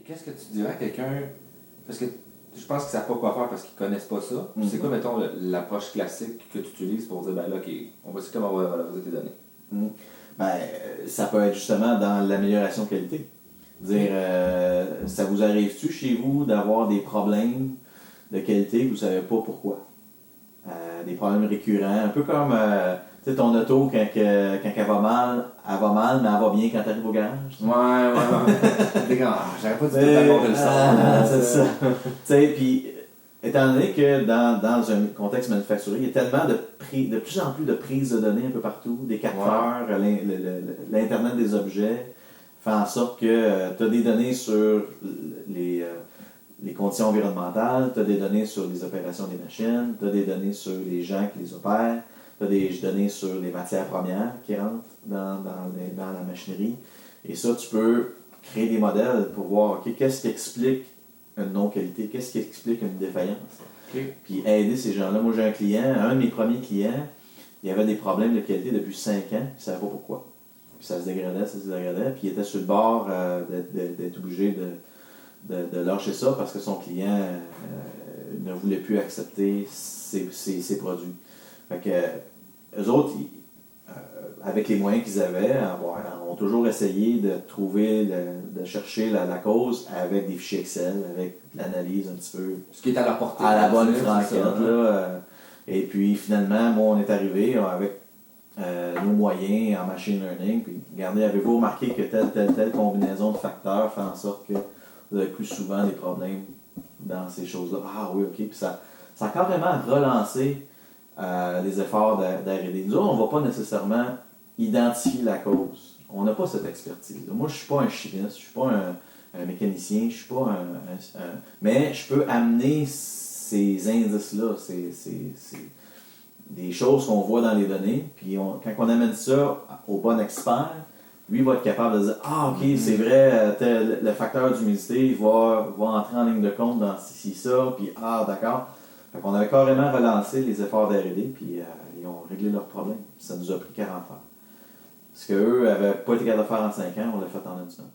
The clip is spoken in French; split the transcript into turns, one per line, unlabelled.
Qu'est-ce que tu dirais à quelqu'un, parce que je pense qu'ils ne savent pas quoi faire parce qu'ils ne connaissent pas ça. C'est quoi, mettons, l'approche classique que tu utilises pour dire, ben là, OK, on va essayer comment on va valoriser tes données?
Mm. Ben, ça peut être justement dans l'amélioration de qualité. Dire, ça vous arrive-tu chez vous d'avoir des problèmes de qualité que vous ne savez pas pourquoi? Des problèmes récurrents, un peu comme tu sais, ton auto, quand elle va mal, mais elle va bien quand tu arrives au garage.
Ouais. J'aurais pas dit tout d'avoir le son.
C'est ça. Tu sais, puis, étant donné que dans un contexte manufacturier, il y a tellement de plus en plus de prises de données un peu partout, des capteurs, l'Internet des objets, fait en sorte que tu as des données sur les conditions environnementales, tu as des données sur les opérations des machines, tu as des données sur les gens qui les opèrent, tu as des données sur les matières premières qui rentrent dans la machinerie. Et ça, tu peux créer des modèles pour voir, OK, qu'est-ce qui explique une non-qualité, qu'est-ce qui explique une défaillance.
Okay.
Puis aider ces gens-là. Moi, j'ai un de mes premiers clients, il avait des problèmes de qualité depuis 5 ans, puis il ne savait pas pourquoi. Puis ça se dégradait, puis il était sur le bord d'être obligé de lâcher ça parce que son client ne voulait plus accepter ses produits. Fait que eux autres, avec les moyens qu'ils avaient, ont toujours essayé de trouver, de chercher la cause avec des fichiers Excel, avec de l'analyse un petit peu.
Ce qui est à la portée.
À la bonne franquette. Et puis finalement, moi, on est arrivé avec nos moyens en machine learning. Puis regardez, avez-vous remarqué que telle combinaison de facteurs fait en sorte que vous avez plus souvent des problèmes dans ces choses-là? Ah oui, ok. Puis ça a carrément relancé les efforts d'R&D. Nous autres, on ne va pas nécessairement identifier la cause. On n'a pas cette expertise. Moi, je ne suis pas un chimiste, je ne suis pas un mécanicien, je ne suis pas mais je peux amener ces indices-là, c'est des choses qu'on voit dans les données, puis quand on amène ça au bon expert, lui va être capable de dire « Ah, ok, c'est vrai, le facteur d'humidité va entrer en ligne de compte dans ci, ça, puis ah, d'accord. » Fait qu'on avait carrément relancé les efforts d'R&D, puis ils ont réglé leurs problèmes. Ça nous a pris 40 ans. Ce qu'eux n'avaient pas été capables de faire en 5 ans, on l'a fait en 1 semaine.